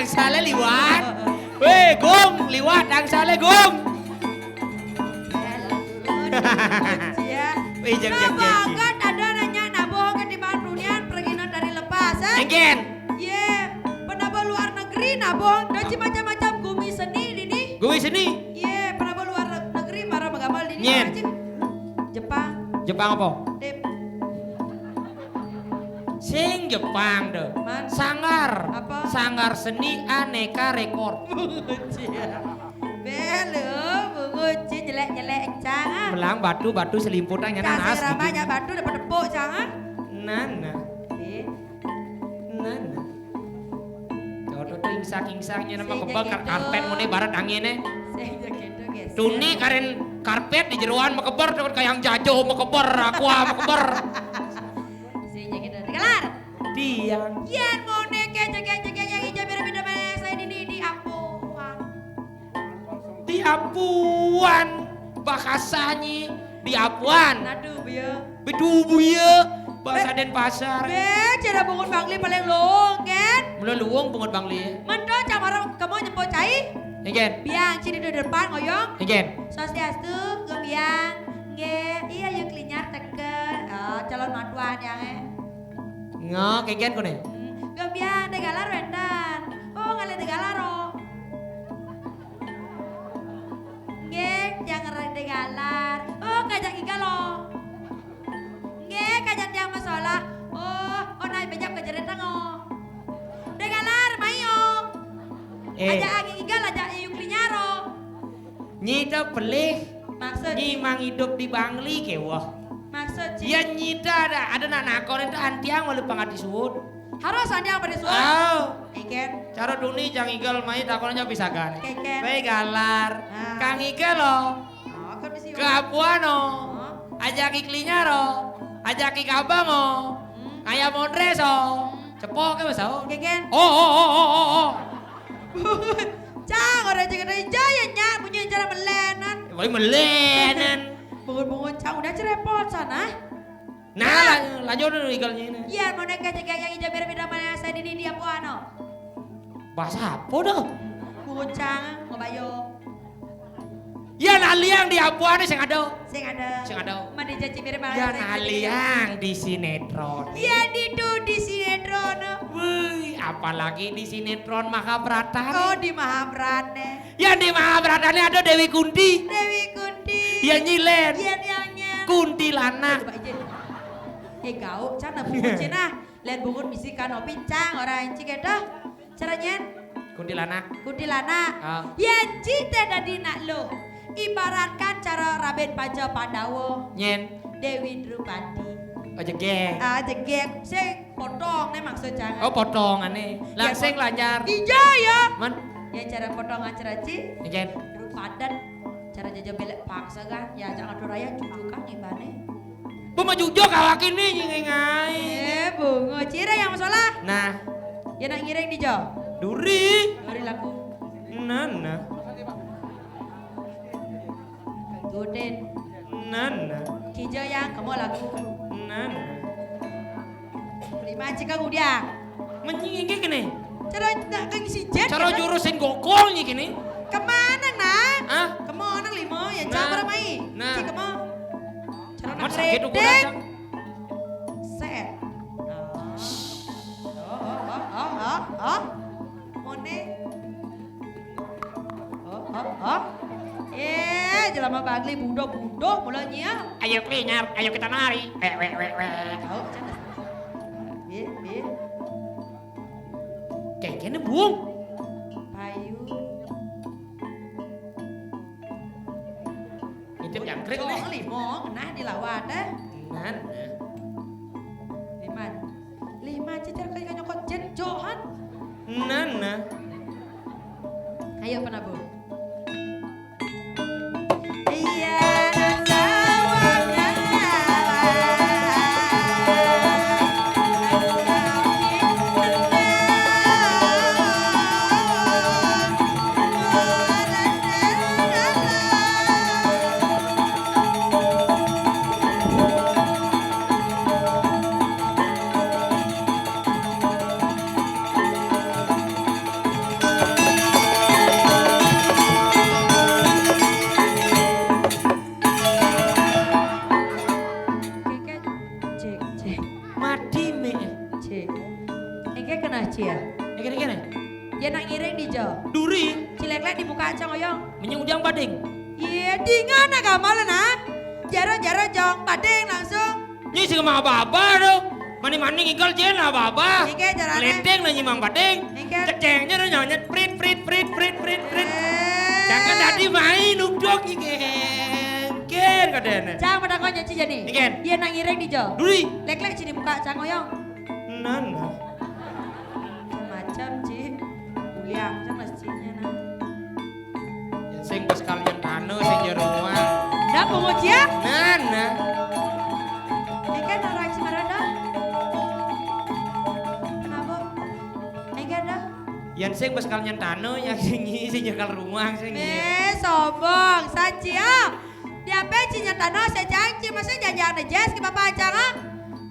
dangsale liwat. Weh, Gum, liwat dangsale Gum. Wih, jeng. Kan ada nanya naboh ke di Bandunian pergi dari lepas, Enggen. Ye, penabah luar negeri naboh, dan macam-macam gumi seni ini. Gue sini. Ye, penabah luar negeri marah magamal ini. Nyen. Jepang. Jepang apa? Dep. Sing Jepang deh. Man. Sangar. Apa? Sangar seni aneka rekor. Belu, bunguci jelek-jelek cang. Melang batu selimputan yang nanas. Kasih ramanya batu dapat tepuk cang. Nana. Nana. Jodoh tuh ingsak-ingsaknya nama kebakar karpet mune barat anginnya. Saya gitu guys. Tuni karen karpet di jeruan mekeber dengan kayak yang jajo mekeber aku mekeber. Saya gitu. Kelar. Tiang. Yan mone kece yang hijau beda-beda saya di Apuan. Di Apuan bakasanyi di Apuan. Aduh bieu. Bedubu ya bahasa Denpasar. Cara bungun bangli paling long kan? Belum luwung pungut bangli. Mendo camara kamu nyempo cai? Igen. Biang ciri di depan ngoyong. Igen. Swastiastu gebiang. Nge, iya yuk klinyar teken. Oh, calon matuan yang Ngok igen ko nih. Gebiang degalar wendan. Oh, ngale degalaro. Nge, jangan degalar. Oh, kajak igalo. Nge, kajak yang masalah. Oh, naik bejap kejerit tango. Degalar, mayo. Ajak angin igal, ajak yuk klinyaro. Nyita pelih. Maksud, Nyi mang hidup di Bangli kewah. maksud Ya nyita ada nakon itu antiang wali pangati suut. harus anda pada suara. Oh. Iken, Cara duni jang igal mai takonnya bisa kan. Keken. Bae galar. Ah. Kang igal lo. oh, kan bisa. Ke Apuano. Oh. Ajak iklinya ro. Ajak ikabang o. Kayak mondres o. Cepok ke masa o. Keken. Oh. Cang orang jaga dari jaya nyak punya cara melenan. Woi melenan. Bungun-bungun cang udah cerepot sana. Nah, lanjut dulu igalnya ini. Iya, mau naik jaga yang hijau beda mana saya di dia puano. Bahasa apa dah? Bungun cang mau bayo. Ya naliang di Apuano sing ada. Sing ada. Sing ada. Mandi janji mirip malah. Ya naliang di sinetron. Iya di sinetron. Wih, apalagi di sinetron Mahabharata. Oh di Mahabharata. Ya di Mahabharata ada Dewi Kunti. Dewi Kunti. Ya nyilen. Iya dianya. Kuntilanak. Coba izin. Gau, cana bungun cina. Lihat bungun bisikan opi cang orang cik itu. Caranya Kuntilanak. kuntilanak. Oh. Ya cita dari nak lo. Ibaratkan cara Raden Paja Pandawa. Nyen. Dewi Drupadi. Aja geng. Jegek sing potong nih maksud jangan. Oh potongannya. Langsung lancar. Iya ya. Man. Ya cara potongan cara cik. Nyen. Drupadan. Cara jajah belek paksa kan. Ya jangan doraya cucukan gimana. Buma jujur kawak ini nyengai. Bungo cira yang masalah. Nah. Ya nak ngiring di jo. Duri. Duri laku. Nana. Guden. Nana. Kijo yang kamu laku. Nana. Lima cika udah. Menyinggi gini. Cara nak kang si jet. Cara jurusin gokolnya gini. Kemana nak? Hah? Kemana lima ya Nah. jangan ramai. Nah. Cik kamu. Cara nak Mas sakit redek. ukuran. Set. Oh. Mone. Oh. Jelama bagli budo mulanya. Ayo klinyar, ayo kita nari. Tahu jangan. Bir. Kayak gini buang. Payu. Ngintip jangkrik nih. Cok limo kena di lawat Nana. Lima cecer kayak nyokot jen johan. Nana. Ayo penabu. kena cia. Ini kene. Dia nak ngiring di jo. Duri. Cilek-lek dibuka aja ngoyong. Menyung ujang bading. Iya, dingan nak gamal nak. Jaro jong bading langsung. Nyi sing mah apa-apa do. Mani-mani ngikal jen apa-apa. Nike jarane. Lenteng na nyimang bading. Nike. Cecengnya do nyonyet prit. Jangan tadi main nubdok iki. Ken kadene. Cang pada kau nyanyi jadi. Niken. Dia nak ngiring di jo. Duri. Lek-lek ci dibuka cang ngoyong. Nana. Macam ci. Uliang cang masjidnya nah. Sing bos kalian tanu sing jeruang. Dah pengujian. Nana. Nike narai si marada. Kenapa? Nike dah. Yan sing bos kalian tanu yang sing nyekal rumah sing. Sombong, saji ah. Dia peci nyatano sejangci masa jajan jes ke bapak acang ah.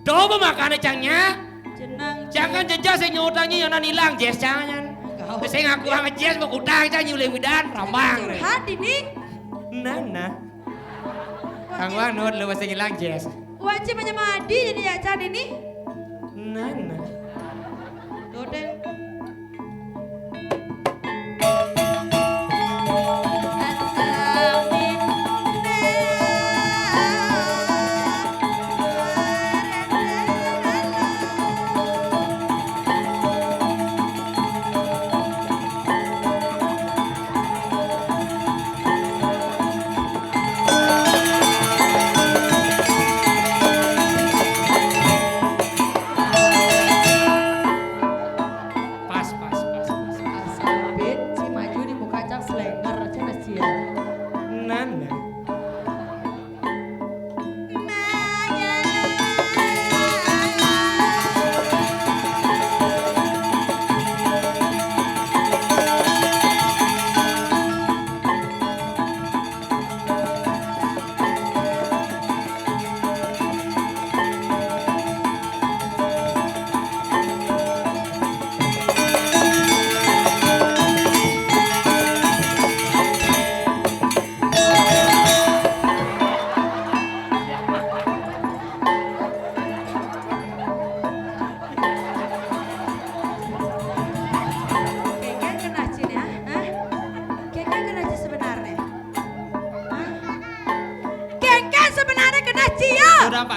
Coba makan cangnya. Jenang. Jangan jejak sing nyutangnya yang hilang jes jangan. Sing aku ngejes mau utang cang nyulih widan rambang. Curhat ini. Nana. Kang Wang nut lu sing hilang jes. Wajib menyemadi jadi ya can ini. Nana. Tuh deh.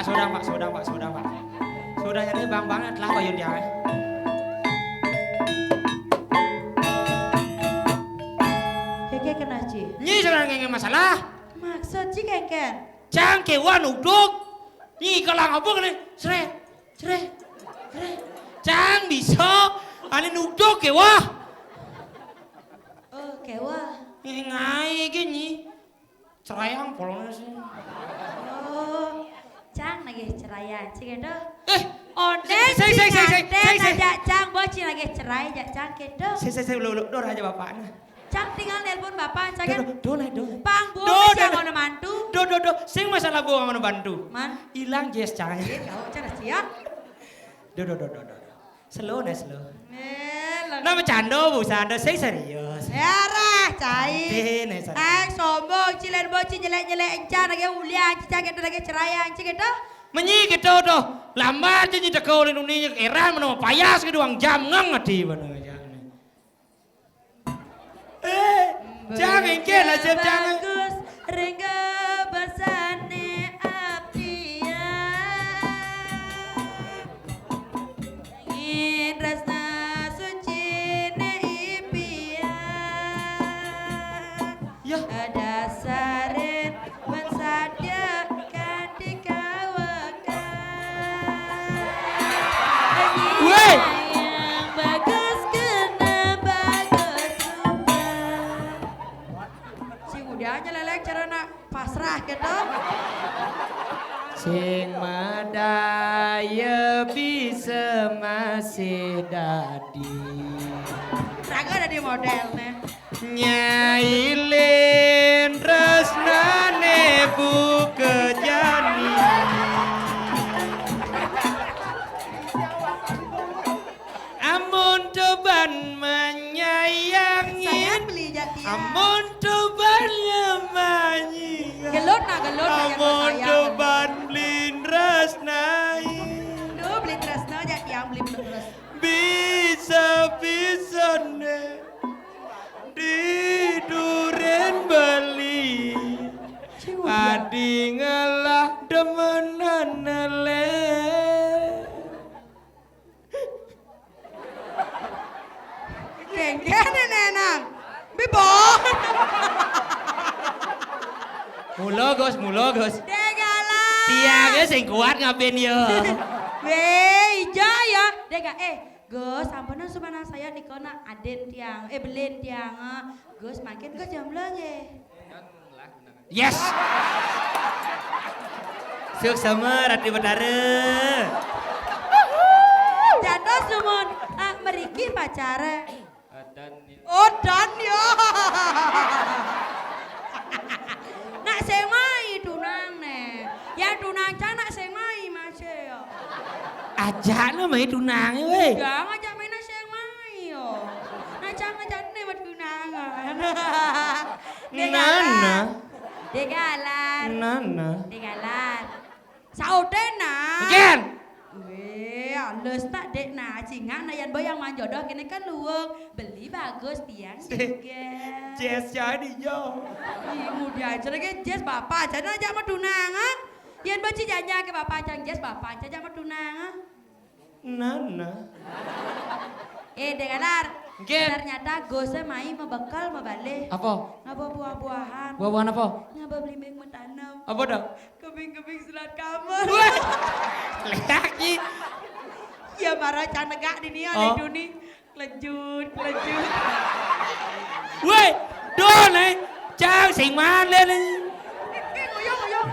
Sodang pak. Sodanya ini bang banget lah koyun dia. Keke kena ci. Nyi sebenarnya ngenge masalah. Maksud ci keken. Cangkewan uduk. Nyi kalang apa kene? Sre. Cang bisa. Ane nuduk kewa. Oh kewa. Ngai gini. Cerayang polonnya sih. Oh. Cang lagi cerayan, cik itu. Onde sing ngajak Cang bocil lagi cerai jak Cang gitu. Saya lu dor aja bapaknya. Cang tinggal nelpon bapak Cang kan. Do. Pang bu bisa ngono mantu. Do. Sing masalah gua ngono bantu. Man. Hilang jes Cang. Kau cara siap. Do. Slow. Nah, Nama cando bu sando sing serius. ya rah cai. Dene sombong cilen bocil jelek-jelek encan lagi ulian Cang gitu lagi cerayan cik gitu. Menyi gitu doh. Lambat jadi dekolin uninya eran mana payas ke doang jam ngangati mana jangan. Jangan lah jam jangan. Bagus ringga basane apia. Ingin rasna suci ne ipia. Ya. Ada sarin mensadiakan di kawakan. Weh. Yang bagus kena bagus rupa. Si udahnya lelek cara nak pasrah gitu. Sing madaya bisa masih dadi. Raga ada di modelnya. Nyailin resnane bu kejani. Amun coban menyayangi. Saya beli jati. Amun coban nyemanyi. Gelut nak gelut. Amun coban blin resnai. Duh beli tresna jati yang beli terus. Bisa Rene di duren beli padi ngelah demenan le. Kengkene nenang. Bibo. Mulo Gus. Degala. Tiangnya sing kuat ngapain yo. Weh, iya ya. Dega, Gus, ampunan sumana saya nikona aden tiang, belen tiang. Gus, makin Gus jomblo nge. Yes. Suk sama Rati Betara. Jatuh sumun, meriki pacara. Oh, dan ya. Nak semai tunang ne. Ya tunang can nak semai masih ya. Ajak lo main tunang weh. Jangan ngajak main nak semai yo. Nak can ngajak ne buat tunangan. Nana. Degalan. Nana. Degalan. Saudena. Ken. Weh, halus tak dek nah cingan nah yang boyang manjodoh kini kan luweng beli bagus tiang juga. Jess jadi yo. Ibu dia aja lagi Jess bapak aja nah jangan tunangan. Yang baca janya ke bapak aja Jess bapak aja jangan tunangan. Nana. Dengar. Ken. Ternyata gosnya mai membekal membalik. Apa? Ngapa buah-buahan? Buah-buahan apa? Ngapa beli meng mentanam? Apa dah? Kebing-kebing selat kamar. Lagi. Ya marah can negak di nih Oh. ada nih. Kelejut. Weh, don Trang sing man lên đi. Ngoyong.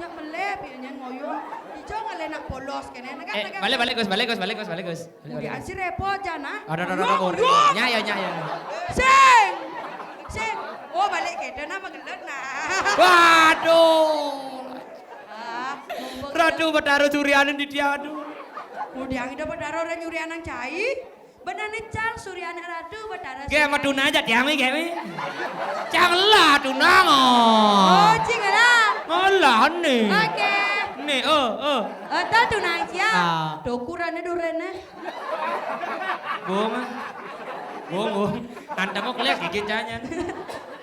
Nak melep ya nya ngoyong. Ijo ngale nak polos kene negak. Balik Gus. Udah si repot jana. Ada. Nya ya. Sing. Oh balik ke nama gelet nah. Waduh. Mumpung Ratu Betara Suryanin di dia aduh. Udah itu Betara orang nyuri anak cai. Benar nih Cang Suryana Ratu Betara. Gue sama Tuna aja tiang nih gue. Janganlah Tuna Oh, cing lah. Ngalah nih. Oke. Nih, Tahu tunang cia. Ah. Dokurannya durene. Gong. Anda mau kelihatan gigit jangan.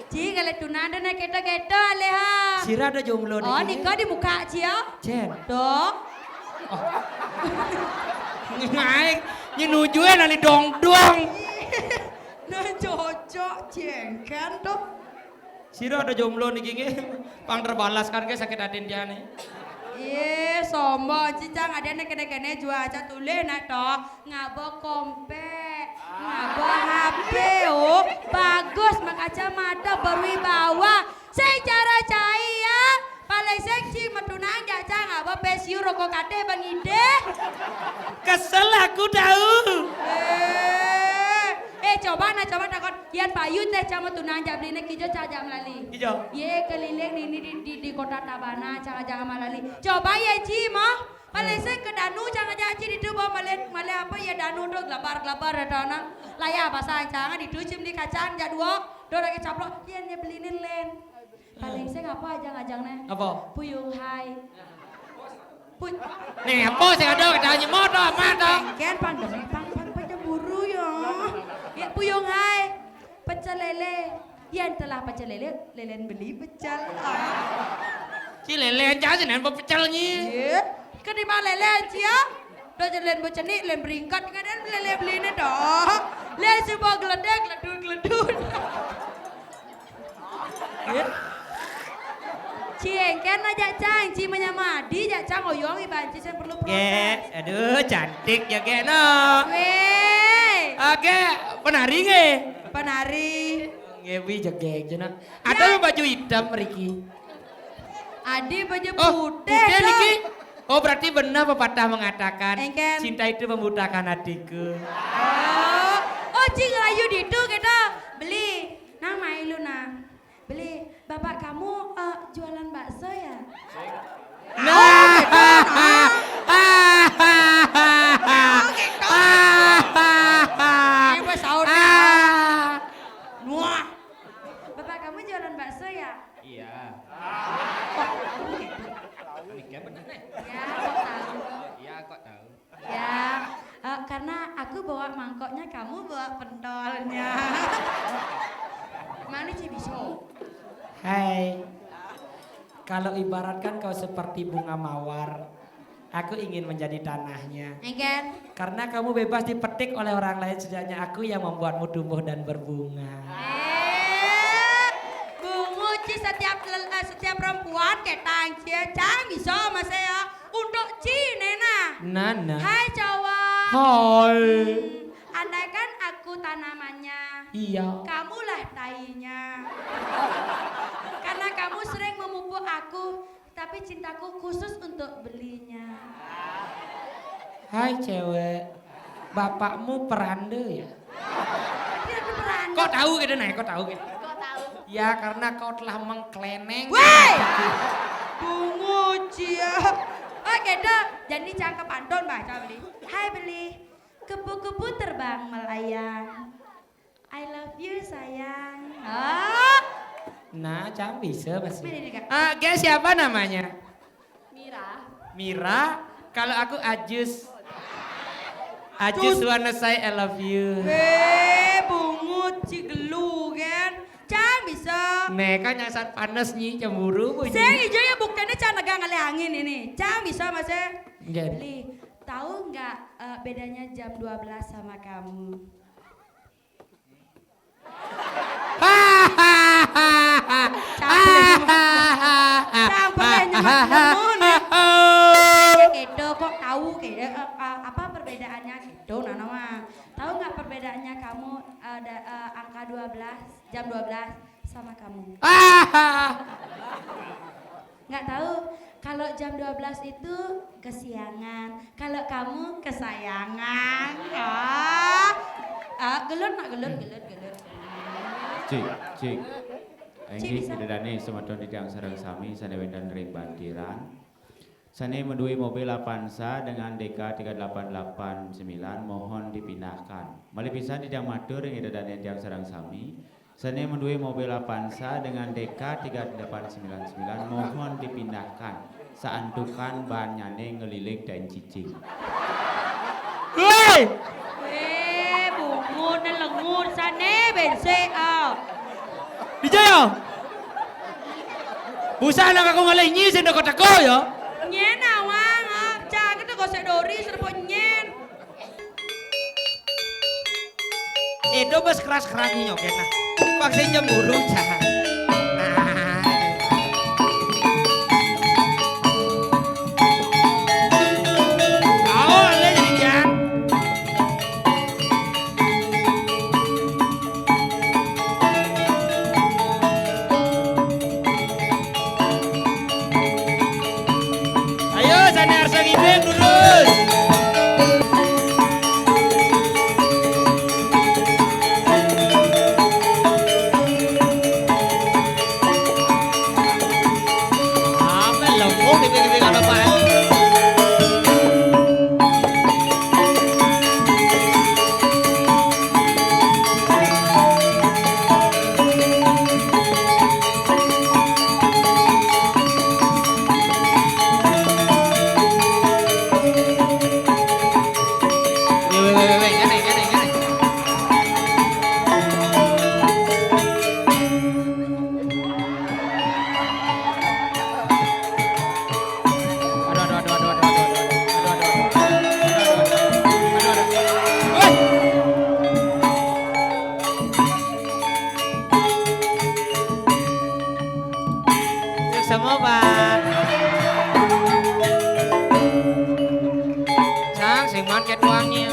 Ci kalau tunang ada nak keto aleha. Sira ada jomblo Oh, nikah di muka cia. Jen. Dok. Ngai, nyenujuin nanti dong. Nah cocok jengkan tuh. Sira ada jomblo nih gigi. Pang terbalas kan guys sakit hati dia nih. Sombong cicang ada nek kene jual aja tulis nak toh ngabo kompe ngabo HP oh bagus mak kacamata berwibawa secara cahaya paling seksi metunang jaja ngabo pesiu rokok kate bangide Kesel aku tahu. Coba takon yan payu teh cama tunang jabline kijo caja melali. Hijau. Ye keliling di kota Tabana jangan malali. Coba ya Ci mah. Paling saya ke Danu jangan Ci di tu bawa male apa ya Danu tu gelabar dana. Laya bahasa jangan di tu cim di kacang jadua. Do lagi caplok yan ya belinin len. Paling saya ngapa aja ngajangnya. Apa? Puyung hai. Nih, apa sih ada kita nyemot doh, mata. Ken pandemi pang buru ya. Ya puyung hai. Pecel lele. Yang telah pecel lele, lelen beli pecel. Si lele aja sih nen pecelnya. Iya. Kan di mana lele cia? Dah jalan bocah ni lele beringkat kan lele beli ni dah. Lele sebuah geledut. Cieng kan aja cang, ci menyamadi aja cang oyong ibanci saya perlu proses. Aduh cantik ya Ge no. Weh. Oke, penari nge. Penari. Ngewi jegek jena. Ada baju hitam Riki. Adi baju Oh, putih. putih dong. Riki. Oh berarti benar pepatah mengatakan Engken. cinta itu membutakan hatiku. Oh cing layu ditu kita beli. Nah mai lu nah. Beli. Bapak kamu jualan bakso ya? Nah. Ibu saudara. Wah. Bapak kamu jualan bakso ya? Iya. Ya, kok tahu. Iya kok tahu. Ya, Karena aku bawa mangkoknya, kamu bawa pentolnya. Mana sih bisa? Hai, kalau ibaratkan kau seperti bunga mawar, aku ingin menjadi tanahnya. Engken? Karena kamu bebas dipetik oleh orang lain, sejaknya aku yang membuatmu tumbuh dan berbunga. Bungu Ci setiap perempuan ketang cia cang bisa mas ya. Untuk Ci Nena. Nana. Hai cowok. Hai. Andaikan aku tanamannya. Iya. Kamulah tainya. Karena kamu sering memupuk aku, tapi cintaku khusus untuk belinya. Hai cewek, bapakmu peranda ya? Tidak berani. Kok tahu gitu nih? Kok tahu gitu? Kok tahu? Ya karena kau telah mengkleneng. Woi! Bungu cia. Oke dok, jadi cangkep Anton baca beli. Hai beli, kupu-kupu terbang melayang. I love you sayang. Oh. Nah, jangan bisa masih. Ini dekat. Guys, siapa namanya? Mira. Mira. Kalau aku Ajus. Ajus wanna say I love you. Bungu cigelu kan. Cang bisa. Nek kan nyasar panas nih cemburu bunyi. Saya hijaunya buktinya cang negang ngale angin ini. Cang bisa mas ya. Nggak. Beli, tahu nggak bedanya jam 12 sama kamu? Kedo kok tahu apa perbedaannya kedo Nana mah. Tahu nggak perbedaannya kamu angka 12 jam 12 sama kamu? Nggak tahu. Kalau jam 12 itu kesiangan, kalau kamu kesayangan. Gelut nak gelut. Cik. Cik, Enggi bisa. kedadane semadon didang sareng sami sanewedan ring bandiran. Sane mendui mobil Avanza dengan DK 3889 mohon dipindahkan. Malih pisan didang matur ing kedadane didang sareng sami. Sane mendui mobil Avanza dengan DK 3899 mohon dipindahkan. Saantukan banyane ngelilik dan cicing. Woi! Bungu na lengut sana bense Dijaya. Busa nak aku ngalai nyi sing kota ko ya. Nyen awang cha kita gosek dori serpo nyen. Edo bas keras-keras nih oke nah. Vaksin cemburu cah. Semua Pak. Sang sing market uangnya.